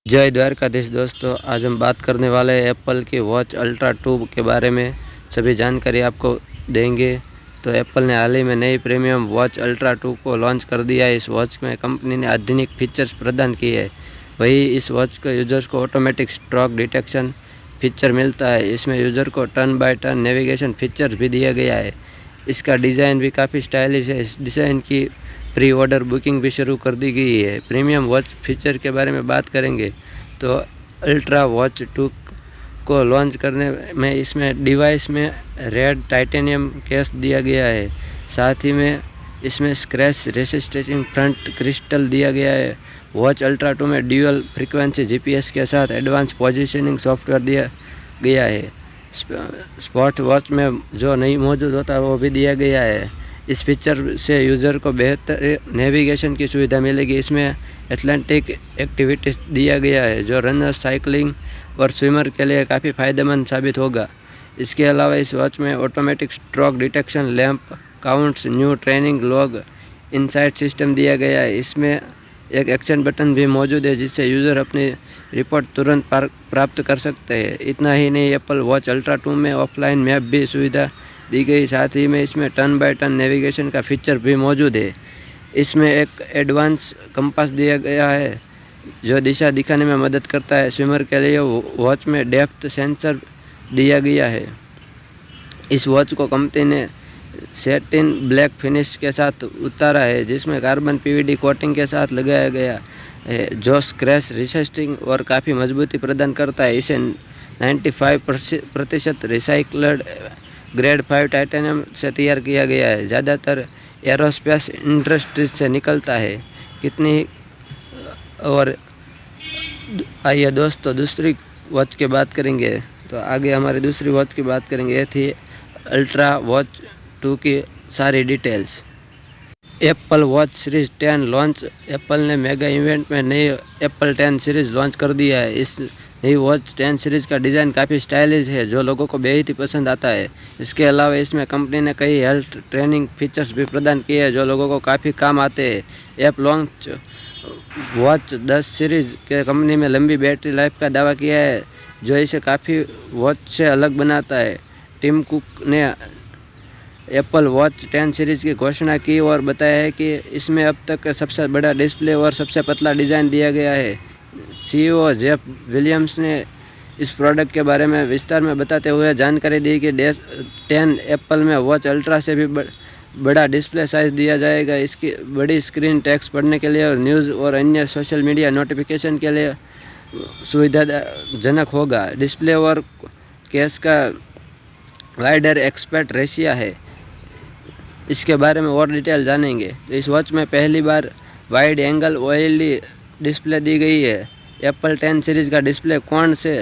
जय द्वारकाधीश दोस्तों, आज हम बात करने वाले हैं एप्पल की वॉच अल्ट्रा 2 के बारे में। सभी जानकारी आपको देंगे। तो एप्पल ने हाल ही में नई प्रीमियम वॉच अल्ट्रा 2 को लॉन्च कर दिया है। इस वॉच में कंपनी ने आधुनिक फीचर्स प्रदान किए हैं। वही इस वॉच को यूजर्स को ऑटोमेटिक स्ट्रोक डिटेक्शन फीचर मिलता है। इसमें यूज़र को turn by turn navigation feature भी दिया गया है। इसका डिज़ाइन भी काफ़ी स्टाइलिश है। इस डिज़ाइन की प्री ऑर्डर बुकिंग भी शुरू कर दी गई है। प्रीमियम वॉच फीचर के बारे में बात करेंगे तो अल्ट्रा वॉच 2 को लॉन्च करने में इसमें डिवाइस में रेड टाइटेनियम केस दिया गया है। साथ ही में इसमें स्क्रैच रेसिस्टिंग फ्रंट क्रिस्टल दिया गया है। वॉच अल्ट्रा 2 में ड्यूअल फ्रीक्वेंसी जीपीएस के साथ एडवांस पोजीशनिंग सॉफ्टवेयर दिया गया है। स्पॉट वॉच में जो नहीं मौजूद होता है वो भी दिया गया है। इस फीचर से यूज़र को बेहतर नेविगेशन की सुविधा मिलेगी। इसमें एथलेटिक एक्टिविटीज़ दिया गया है जो रनर, साइकिलिंग और स्विमर के लिए काफ़ी फ़ायदेमंद साबित होगा। इसके अलावा इस वॉच में automatic stroke detection, lamp counts, new training log insight system दिया गया है। इसमें एक एक्शन बटन भी मौजूद है जिससे यूज़र अपनी रिपोर्ट तुरंत प्राप्त कर सकते हैं। इतना ही नहीं, एप्पल वॉच अल्ट्रा 2 में ऑफलाइन मैप भी सुविधा दी गई। साथ ही में इसमें टर्न बाय टर्न नेविगेशन का फीचर भी मौजूद है। इसमें एक एडवांस कंपास दिया गया है जो दिशा दिखाने में मदद करता है। स्विमर के लिए वॉच में डेप्थ सेंसर दिया गया है। इस वॉच को कंपनी ने सैटिन ब्लैक फिनिश के साथ उतारा है जिसमें कार्बन पीवीडी कोटिंग के साथ लगाया गया है जो स्क्रैच रेसिस्टिंग और काफ़ी मजबूती प्रदान करता है। इसे 95% रिसाइक्ल्ड ग्रेड 5 टाइटेनियम से तैयार किया गया है। ज़्यादातर एरोस्पेस इंडस्ट्रीज से निकलता है। कितनी और आइए दोस्तों दूसरी वॉच की बात करेंगे। तो आगे हमारी दूसरी वॉच की बात करेंगे। ये थी अल्ट्रा वॉच 2 की सारी details. Apple watch series 10 launch. Apple ने मेगा इवेंट में नई एप्पल 10 सीरीज़ लॉन्च कर दिया है। इस नई वॉच 10 सीरीज़ का डिज़ाइन काफ़ी स्टाइलिश है जो लोगों को बेहद ही पसंद आता है। इसके अलावा इसमें कंपनी ने कई हेल्थ ट्रेनिंग फीचर्स भी प्रदान किए हैं जो लोगों को काफ़ी काम आते हैं। ऐप लॉन्च वॉच 10 सीरीज़ के कंपनी में लंबी बैटरी लाइफ का दावा किया है जो इसे काफ़ी वॉच से अलग बनाता है। टिम कुक ने एप्पल वॉच 10 सीरीज़ की घोषणा की और बताया है कि इसमें अब तक का सबसे बड़ा डिस्प्ले और सबसे पतला डिज़ाइन दिया गया है। सीईओ जेफ विलियम्स ने इस प्रोडक्ट के बारे में विस्तार में बताते हुए जानकारी दी कि 10 एप्पल में वॉच अल्ट्रा से भी बड़ा डिस्प्ले साइज दिया जाएगा। इसकी बड़ी स्क्रीन टेक्स्ट पढ़ने के लिए और न्यूज़ और अन्य सोशल मीडिया नोटिफिकेशन के लिए सुविधाजनक होगा। डिस्प्ले और केस का वाइडर एक्सपर्ट रेशिया है। इसके बारे में और डिटेल जानेंगे। तो इस वॉच में पहली बार वाइड एंगल ओएलईडी डिस्प्ले दी गई है। एप्पल 10 सीरीज़ का डिस्प्ले कोण से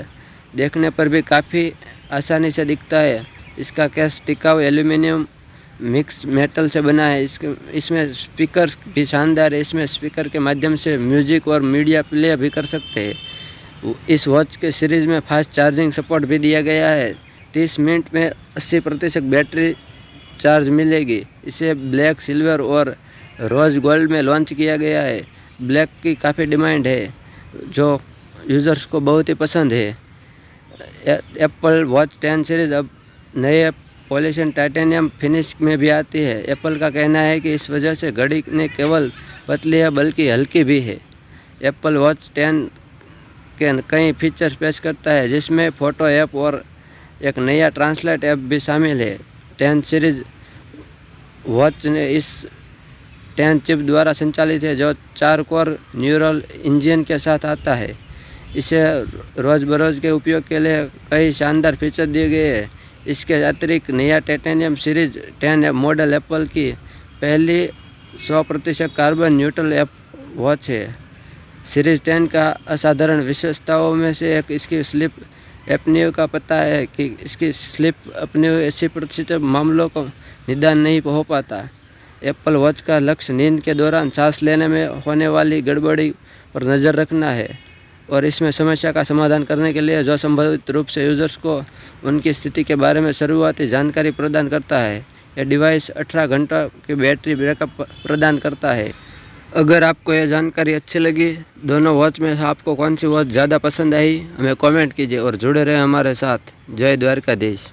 देखने पर भी काफ़ी आसानी से दिखता है। इसका केस टिकाऊ एल्यूमिनियम मिक्स मेटल से बना है। इसमें स्पीकर भी शानदार है। इसमें स्पीकर के माध्यम से म्यूजिक और मीडिया प्ले भी कर सकते हैं। इस वॉच के सीरीज़ में फास्ट चार्जिंग सपोर्ट भी दिया गया है। 30 मिनट में 80% बैटरी चार्ज मिलेगी। इसे ब्लैक, सिल्वर और रोज़ गोल्ड में लॉन्च किया गया है। ब्लैक की काफ़ी डिमांड है जो यूज़र्स को बहुत ही पसंद है। एप्पल वॉच 10 सीरीज़ अब नए पॉलिशन टाइटेनियम फिनिश में भी आती है। एप्पल का कहना है कि इस वजह से घड़ी ने केवल पतली है बल्कि हल्की भी है। एप्पल वॉच 10 के कई फीचर्स पेश करता है जिसमें फ़ोटो ऐप और एक नया ट्रांसलेट ऐप भी शामिल है। 10 सीरीज़ वॉच ने इस 10 चिप द्वारा संचालित है जो 4 कोर न्यूरल इंजन के साथ आता है। इसे रोज़-बरोज़ के उपयोग के लिए कई शानदार फीचर दिए गए हैं। इसके अतिरिक्त नया टाइटेनियम सीरीज़ 10 मॉडल एप्पल की पहली 100% कार्बन न्यूट्रल ऐप वॉच है। सीरीज़ 10 का असाधारण विशेषताओं में से एक इसकी स्लीप एपनियो का पता है कि इसकी स्लीप एपनियो 80% मामलों को निदान नहीं हो पाता। एप्पल वॉच का लक्ष्य नींद के दौरान सांस लेने में होने वाली गड़बड़ी पर नज़र रखना है और इसमें समस्या का समाधान करने के लिए जो संभावित रूप से यूज़र्स को उनकी स्थिति के बारे में शुरुआती जानकारी प्रदान करता है। यह डिवाइस 18 घंटा की बैटरी बैकअप प्रदान करता है। अगर आपको यह जानकारी अच्छी लगी, दोनों वॉच में से आपको कौन सी वॉच ज़्यादा पसंद आई, हमें कमेंट कीजिए और जुड़े रहें हमारे साथ। जय द्वारकाधीश।